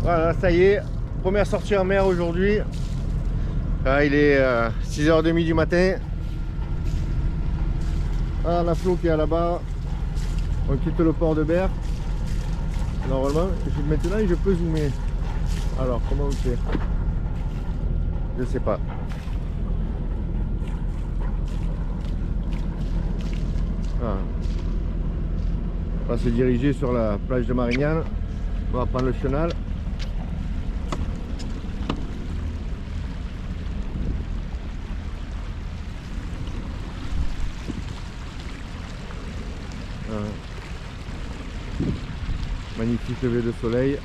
Voilà, ça y est, première sortie en mer aujourd'hui. Il est 6h30 du matin. Ah, la flot qui est là-bas. On quitte le port de Berre. Normalement, maintenant je peux zoomer. Alors, comment on fait? Je sais pas. Ah. On va se diriger sur la plage de Marignane. On va prendre le chenal. Magnifique lever de soleil.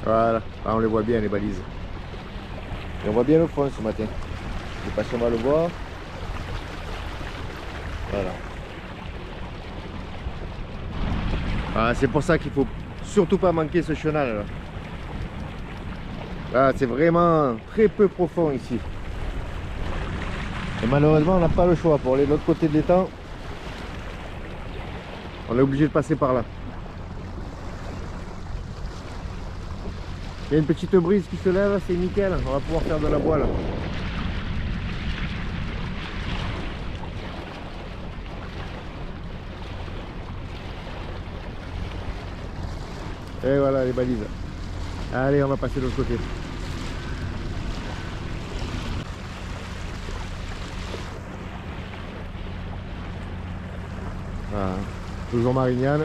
Voilà, là, on les voit bien les balises. Et on voit bien le fond ce matin. Je sais pas si on va le voir. Voilà. Ah, c'est pour ça qu'il faut surtout pas manquer ce chenal là. Là, c'est vraiment très peu profond ici. Et malheureusement, on n'a pas le choix. Pour aller de l'autre côté de l'étang, on est obligé de passer par là. Il y a une petite brise qui se lève, c'est nickel. On va pouvoir faire de la voile. Et voilà les balises. Allez, on va passer de l'autre côté. Voilà. Toujours Marignane.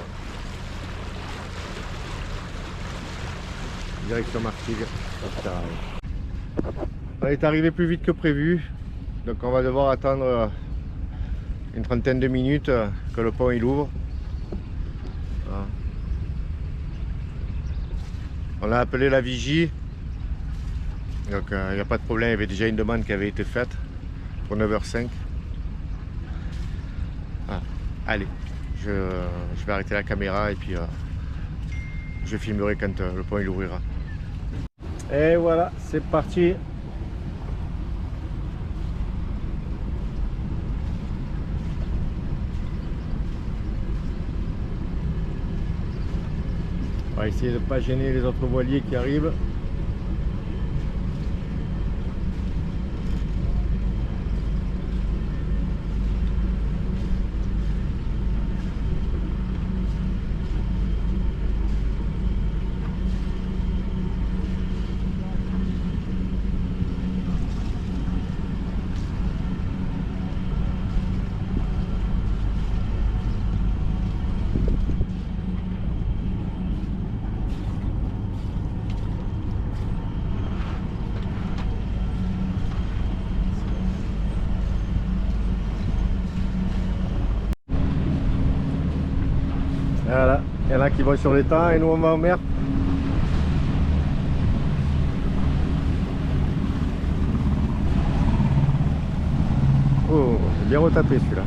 Direction Martigues. On est arrivé plus vite que prévu. Donc on va devoir attendre une trentaine de minutes que le pont il ouvre. Voilà. On a appelé la vigie. Donc il n'y a pas de problème, il y avait déjà une demande qui avait été faite pour 9h05. Ah, allez, je vais arrêter la caméra et puis je filmerai quand le pont il ouvrira. Et voilà, c'est parti. On va essayer de ne pas gêner les autres voiliers qui arrivent. Voilà, il y en a qui vont sur l'étang et nous on va en mer. Oh, c'est bien retapé celui-là.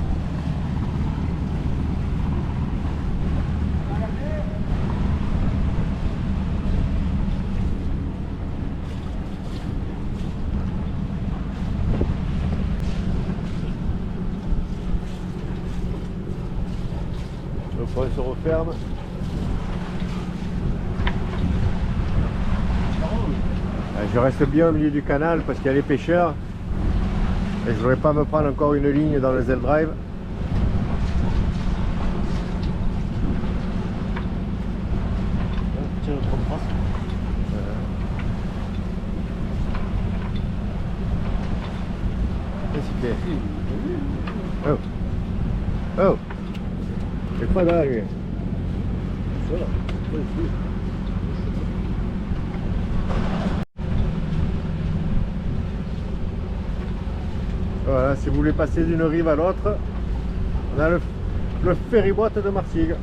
Le pont se referme. Je reste bien au milieu du canal parce qu'il y a les pêcheurs. Et je ne voudrais pas me prendre encore une ligne dans le Z-Drive. Tiens, le 33. Qu'est-ce qu'il fait? Oh! Oh! C'est pas là lui. Voilà. Voilà, si vous voulez passer d'une rive à l'autre, on a le ferryboat de Martigues.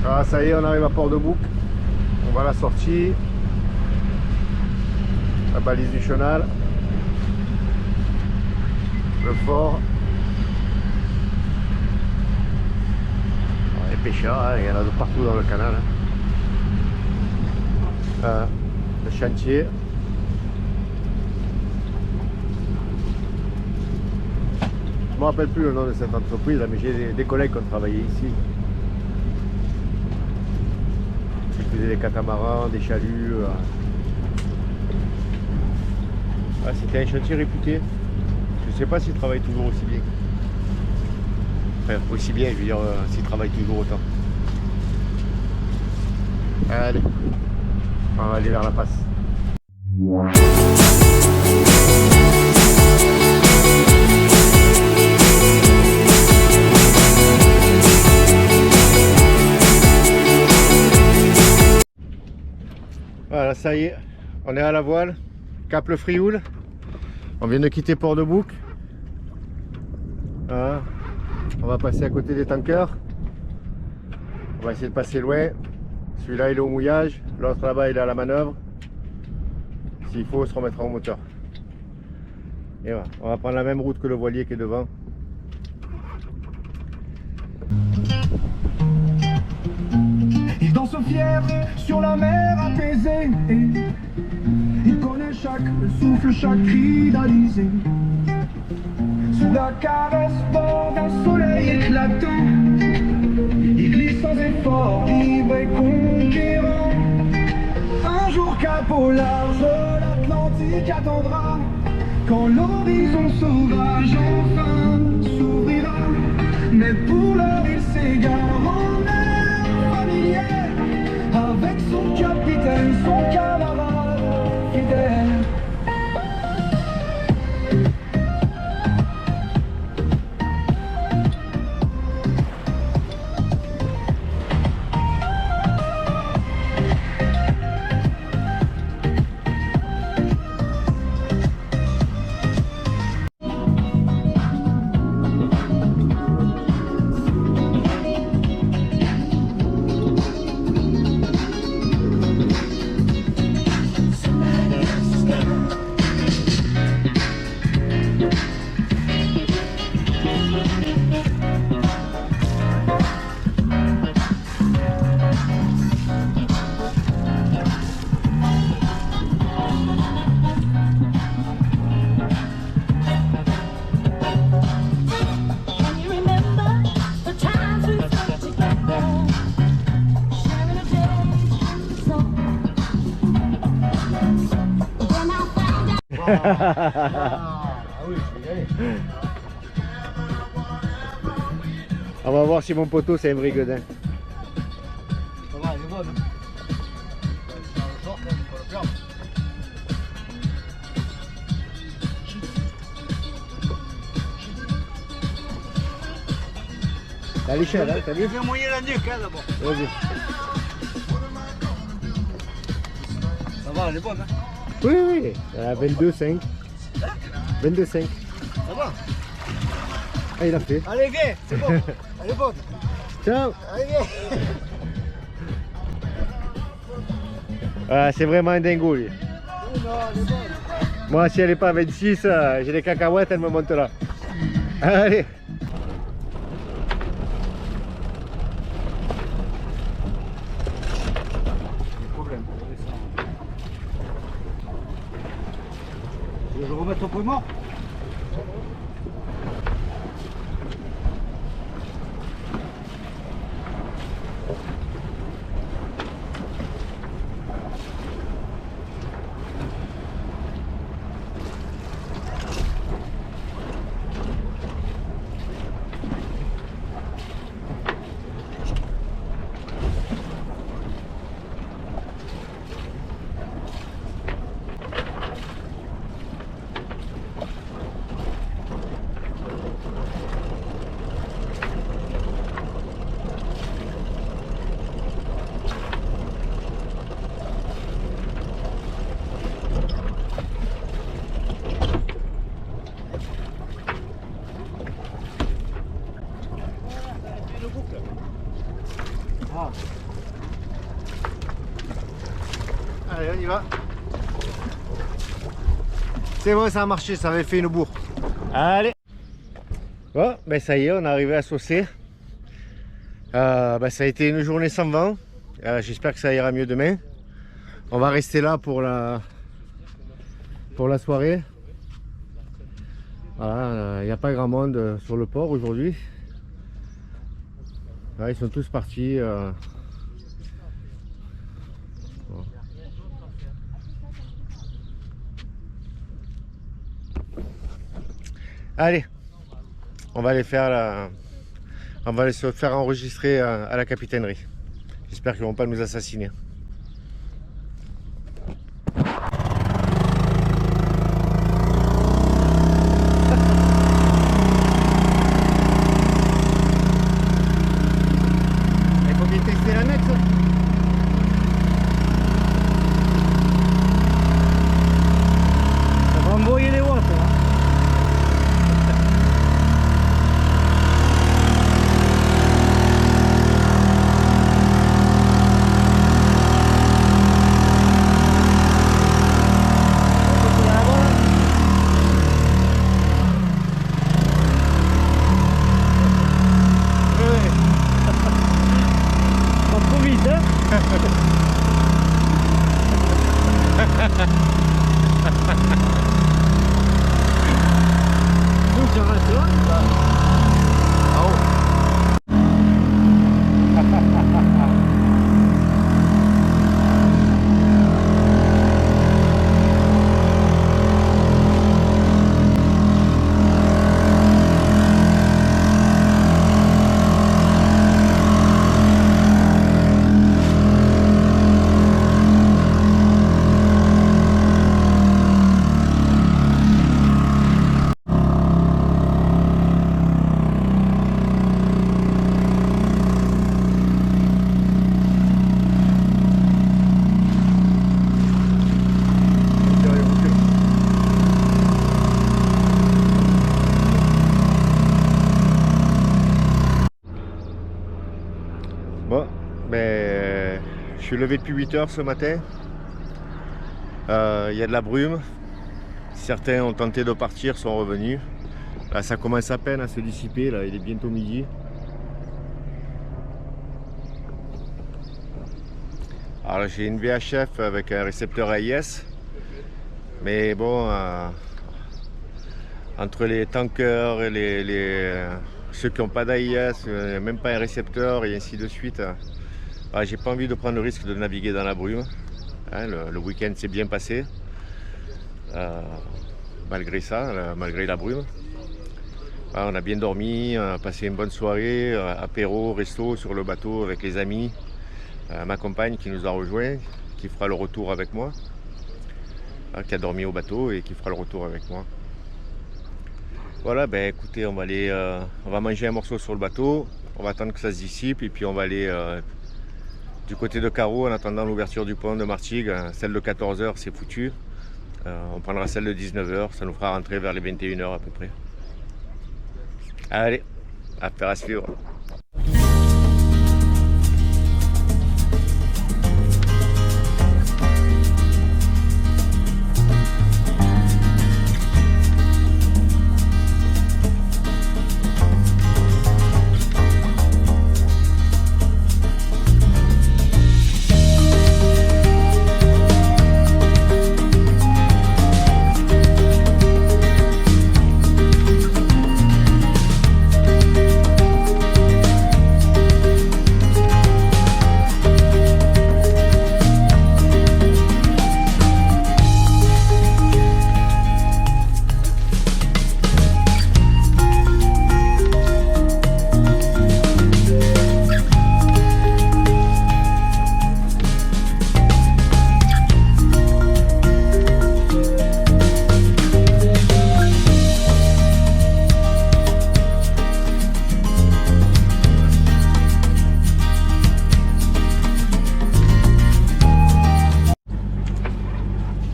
Ah, ça y est, on arrive à Port-de-Bouc. On va à la sortie. La balise du chenal. Le fort. Les pêcheurs, hein, il y en a de partout dans le canal. Hein. Le chantier. Je me rappelle plus le nom de cette entreprise, mais j'ai des collègues qui ont travaillé ici. Ils faisaient des catamarans, des chaluts. C'était un chantier réputé. Je ne sais pas s'ils travaillent toujours aussi bien. Enfin, aussi bien, je veux dire, s'ils travaillent toujours autant. Allez, on va aller vers la passe. Voilà, ça y est, on est à la voile, cap le Frioul. On vient de quitter Port-de-Bouc. Voilà. On va passer à côté des tankers. On va essayer de passer loin. Celui-là il est au mouillage, l'autre là-bas il est à la manœuvre. S'il faut, on se remettra au moteur. Et voilà, on va prendre la même route que le voilier qui est devant. Il danse fier sur la mer apaisée. Il connaît chaque souffle, chaque cri d'Alizé. Sous la caresse bord d'un soleil éclatant, il glisse sans effort, libre et conquérant. Un jour cap au large, l'Atlantique attendra, quand l'horizon sauvage enfin s'ouvrira. Mais pour l'heure il s'égare en mer familière, avec son capitaine, son camarade fidèle. On va voir si mon poteau c'est un vrai gueudin. Ça va, elle est bonne. À l'échelle, hein, t'as vu? Viens mouiller la nuque, hein, d'abord. Vas-y. Ça va, elle est bonne, hein. Oui, oui, à 22,5. 22,5. Ça va. Ah, il a fait. Allez, viens, c'est bon. Elle est bonne. Ciao. Allez, viens. Ah, c'est vraiment un dingo, lui. Non, elle est bonne. Moi, si elle n'est pas à 26, j'ai des cacahuètes, elle me monte là. Allez. Problème. Tu veux que je remette au paiement? Allez, on y va. C'est bon, ça a marché, ça avait fait une bourre. Allez. Bon, ben ça y est, on est arrivé à Saucé. Ça a été une journée sans vent. J'espère que ça ira mieux demain. On va rester là pour la soirée. Voilà, il n'y a pas grand monde sur le port aujourd'hui. Ils sont tous partis. Bon. Allez, on va aller faire on va aller se faire enregistrer à la capitainerie. J'espère qu'ils ne vont pas nous assassiner. Il faut bien tester la nette. Ça va envoyer les watts. Hein. Bon, ben, je suis levé depuis 8 h ce matin. Il y a de la brume. Certains ont tenté de partir, sont revenus. Là, ça commence à peine à se dissiper. Là, il est bientôt midi. Alors, j'ai une VHF avec un récepteur AIS. Mais bon, entre les tankers et ceux qui n'ont pas d'AIS, même pas un récepteur et ainsi de suite, j'ai pas envie de prendre le risque de naviguer dans la brume. Hein, le week-end s'est bien passé, malgré ça, malgré la brume. On a bien dormi, on a passé une bonne soirée, apéro, resto sur le bateau avec les amis, ma compagne qui nous a rejoint, qui fera le retour avec moi, qui a dormi au bateau et qui fera le retour avec moi. Voilà, ben écoutez, on va manger un morceau sur le bateau, on va attendre que ça se dissipe et puis on va aller du côté de Carreau en attendant l'ouverture du pont de Martigues. Celle de 14 h c'est foutu, on prendra celle de 19 h, ça nous fera rentrer vers les 21 h à peu près. Allez, affaire à suivre.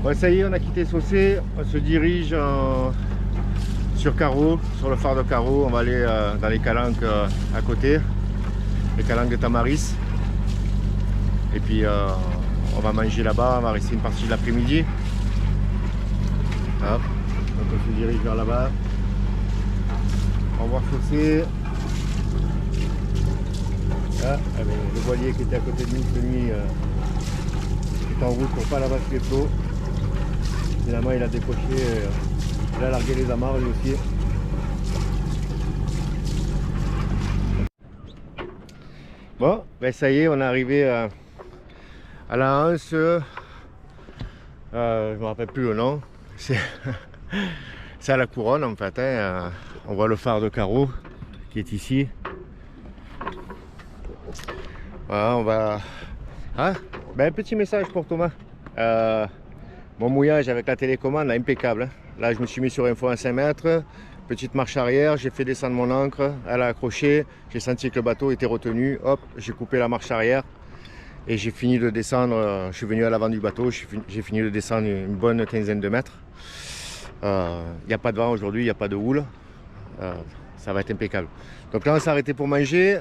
Bon, ça y est, on a quitté Saucé, on se dirige sur Carreau, sur le phare de Carreau. On va aller dans les calanques à côté, les calanques de Tamaris. Et puis on va manger là-bas, on va rester une partie de l'après-midi. Donc on se dirige vers là-bas. Au revoir Saucé. Le voilier qui était à côté de nous cette nuit J'étais en route pour pas la les flots. Finalement il a décoché, il a largué les amarres lui aussi. Bon, ben ça y est, on est arrivé à la Hanse. Je me rappelle plus le nom. C'est à la Couronne en fait. Hein. On voit le phare de carreau qui est ici. Voilà, on va. Ah, ben, un petit message pour Thomas. Mon mouillage avec la télécommande, là, impeccable. Hein. Là, je me suis mis sur un fond à 5 mètres. Petite marche arrière, j'ai fait descendre mon ancre, elle a accroché, j'ai senti que le bateau était retenu, hop, j'ai coupé la marche arrière et j'ai fini de descendre, je suis venu à l'avant du bateau, j'ai fini de descendre une bonne quinzaine de mètres. Il n'y a pas de vent aujourd'hui, il n'y a pas de houle, ça va être impeccable. Donc là on s'est arrêté pour manger,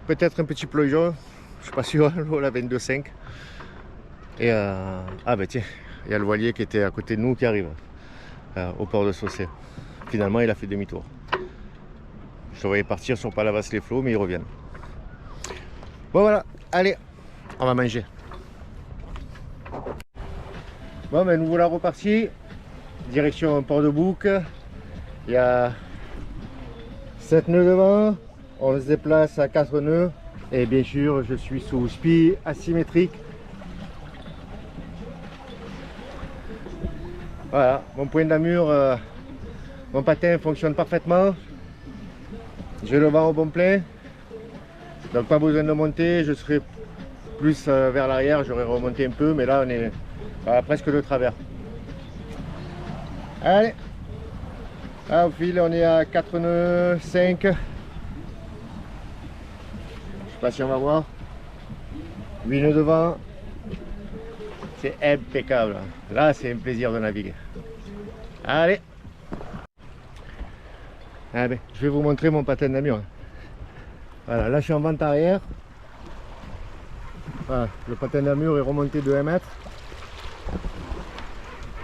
peut-être un petit plongeon, je suis pas sûr, l'eau la 22,5. Et ah ben tiens, il y a le voilier qui était à côté de nous qui arrive au port de Saucé. Finalement, il a fait demi-tour. Je devrais partir sur Palavas-les-Flots, mais ils reviennent. Bon, voilà. Allez, on va manger. Bon, ben nous voilà repartis. Direction Port-de-Bouc. Il y a 7 nœuds devant. On se déplace à 4 nœuds. Et bien sûr, je suis sous spi asymétrique. Voilà, mon point d'amure. Mon patin fonctionne parfaitement. J'ai le vent au bon plein. Donc pas besoin de monter. Je serai plus vers l'arrière. J'aurais remonté un peu. Mais là on est presque de travers. Allez. Là au fil on est à 4 nœuds 5. Je sais pas si on va voir. 8 nœuds devant. C'est impeccable. Là c'est un plaisir de naviguer. Allez. Ah ben, je vais vous montrer mon patin d'amure. Voilà, là je suis en vente arrière. Voilà, le patin d'amure est remonté de 1 mètre.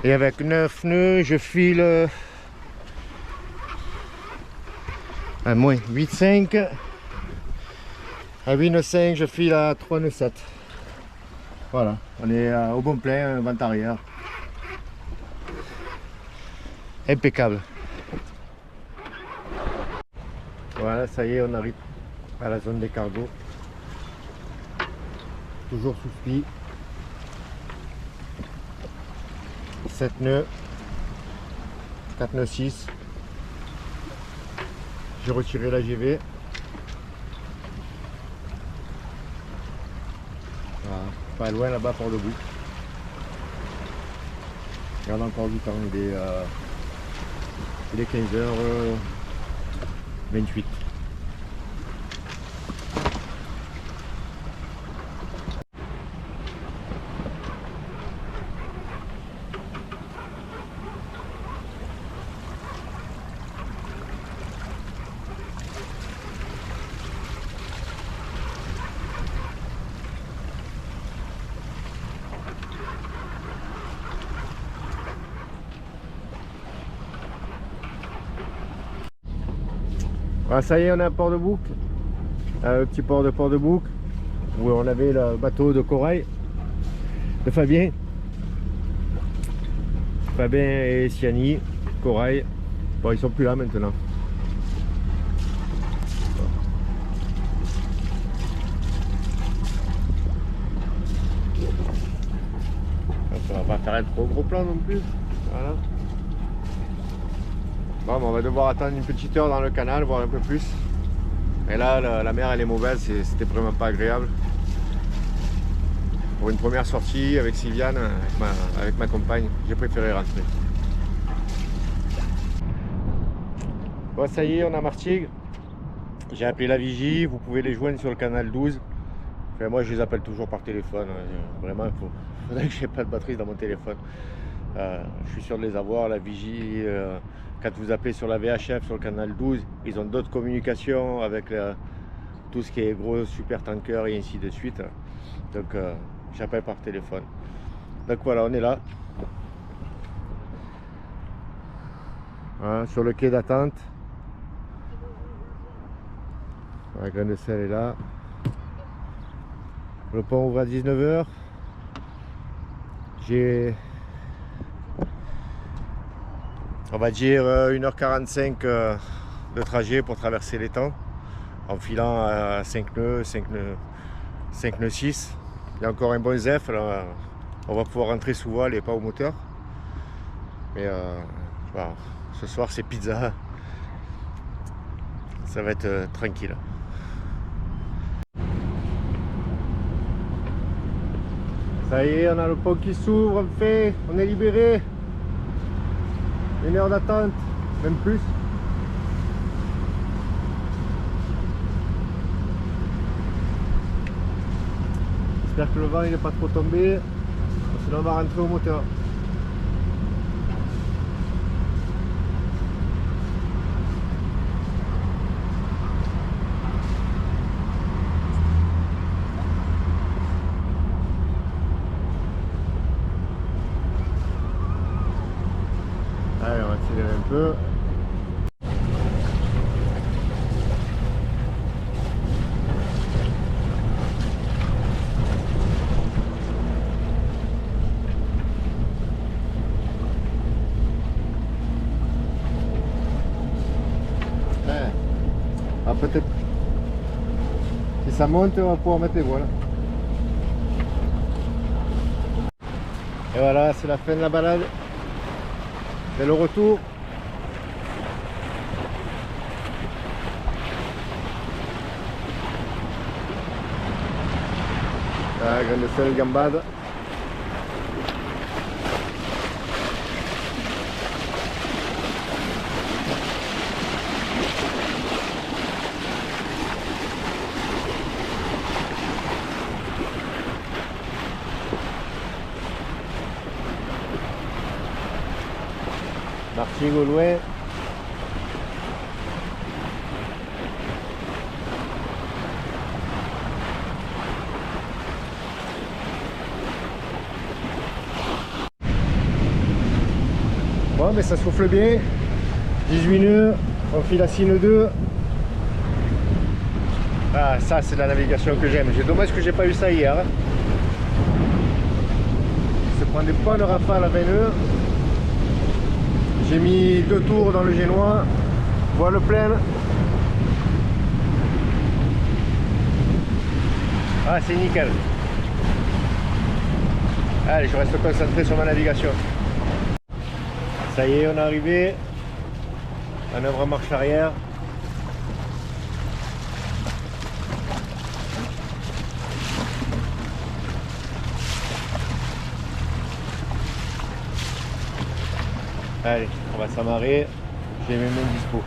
Et avec 9 nœuds, je file à moins 8,5. À 8,5, je file à 3,7. Voilà, on est au bon plein, vente arrière. Impeccable. Voilà, ça y est, on arrive à la zone des cargos. Toujours sous spi. 7 nœuds. 4 nœuds 6. J'ai retiré la GV. Voilà, pas loin là-bas Port-de-Bouc. Il y en a encore du temps, il est 15h28. Ah, ça y est, on est à Port-de-Bouc, le petit port de Port-de-Bouc, où on avait le bateau de corail de Fabien. Fabien et Siani, corail. Bon, ils sont plus là maintenant. Ça va pas faire un trop gros plan non plus. Voilà. Bon, on va devoir attendre une petite heure dans le canal, voir un peu plus. Et là, la mer elle est mauvaise, c'était vraiment pas agréable. Pour une première sortie avec Sylviane, avec ma compagne, j'ai préféré rentrer. Bon, ça y est, on a Martigues. J'ai appelé la vigie, vous pouvez les joindre sur le canal 12. Enfin, moi, je les appelle toujours par téléphone. Vraiment, il faudrait que j'ai pas de batterie dans mon téléphone. Je suis sûr de les avoir, la vigie. Quand vous appelez sur la VHF, sur le canal 12, ils ont d'autres communications avec tout ce qui est gros super tanker et ainsi de suite. Donc j'appelle par téléphone. Donc voilà, on est là. Voilà, sur le quai d'attente. La graine de sel est là. Le pont ouvre à 19 h. J'ai, on va dire, 1h45 de trajet pour traverser l'étang en filant à 5 nœuds, 5 nœuds 6. Il y a encore un bon zef, là, on va pouvoir rentrer sous voile et pas au moteur. Mais voilà, ce soir c'est pizza, ça va être tranquille. Ça y est, on a le pont qui s'ouvre, fait, on est libéré. 1 heure d'attente, même plus. J'espère que le vent il n'est pas trop tombé, sinon on va rentrer au moteur. Allez, on va accélérer un peu. Ah, peut-être si ça monte, on va pouvoir mettre les voiles. Et voilà, c'est la fin de la balade. C'est le retour. La grande selle gambade. Marching au loin. Bon, mais ça souffle bien. 18 nœuds, on file à 6 nœuds 2. Ah, ça c'est la navigation que j'aime. C'est dommage que j'ai pas eu ça hier. Se prend des bonnes rafales à 20 nœuds. J'ai mis 2 tours dans le génois, voile pleine. Ah, c'est nickel. Allez, je reste concentré sur ma navigation. Ça y est, on est arrivé. Manœuvre en marche arrière. Allez, on va s'amarrer. J'ai mes mains dispo.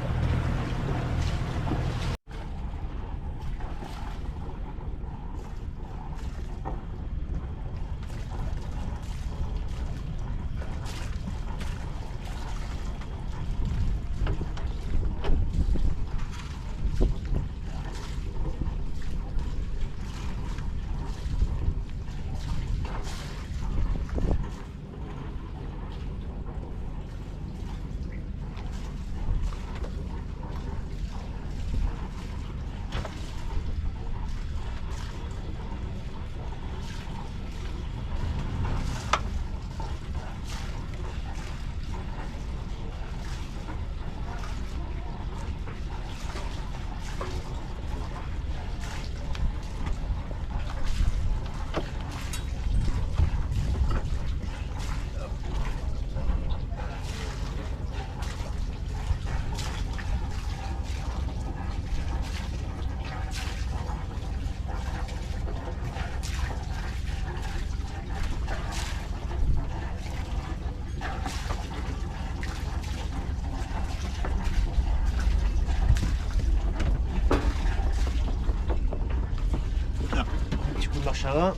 Avant.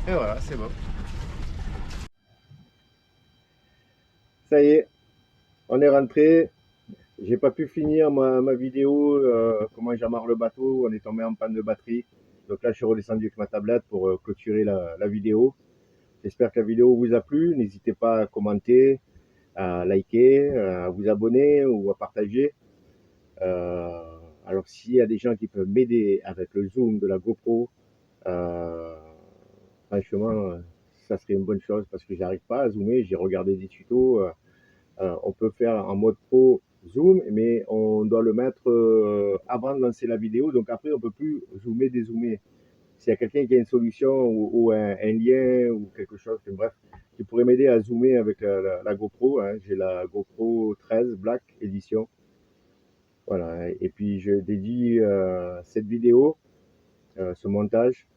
Et voilà, c'est bon. Ça y est, on est rentré. J'ai pas pu finir ma vidéo comment j'amarre le bateau, on est tombé en panne de batterie. Donc là je suis redescendu avec ma tablette pour clôturer la vidéo. J'espère que la vidéo vous a plu. N'hésitez pas à commenter, à liker, à vous abonner ou à partager. Alors s'il y a des gens qui peuvent m'aider avec le zoom de la GoPro, Franchement, ça serait une bonne chose parce que j'arrive pas à zoomer. J'ai regardé des tutos. On peut faire en mode pro zoom, mais on doit le mettre avant de lancer la vidéo. Donc après, on peut plus zoomer, dézoomer. S'il y a quelqu'un qui a une solution ou un lien ou quelque chose, bref, qui pourrait m'aider à zoomer avec la GoPro, hein. J'ai la GoPro 13 Black Edition. Voilà. Et puis je dédie cette vidéo, ce montage,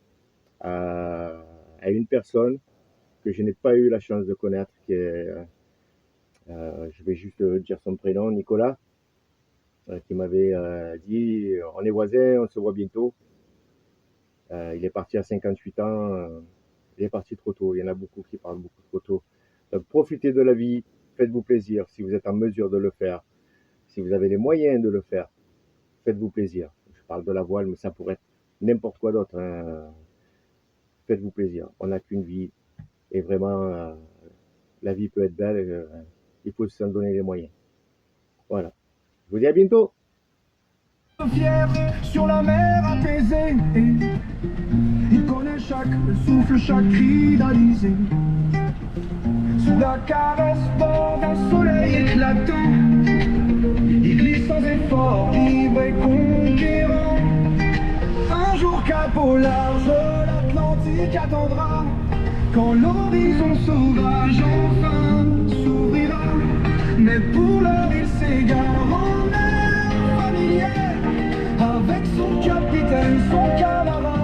à une personne que je n'ai pas eu la chance de connaître, qui est, je vais juste dire son prénom, Nicolas, qui m'avait dit on est voisins, on se voit bientôt. Il est parti à 58 ans, il est parti trop tôt. Il y en a beaucoup qui parlent beaucoup trop tôt. Donc profitez de la vie, faites-vous plaisir si vous êtes en mesure de le faire, si vous avez les moyens de le faire, faites-vous plaisir. Je parle de la voile, mais ça pourrait être n'importe quoi d'autre, hein. Faites-vous plaisir, on n'a qu'une vie et vraiment la vie peut être belle, il faut s'en donner les moyens. Voilà, je vous dis à bientôt. Fier sur la mer apaisée, il connaît chaque souffle, chaque cri d'Alizé. Sous la caresse bord d'un soleil éclatant, il glisse sans effort, libre et conquérant. Un jour cap au large, l'Atlantique attendra, quand l'horizon sauvage enfin s'ouvrira. Mais pour l'heure il s'égare en mer familière, avec son capitaine, son camarade.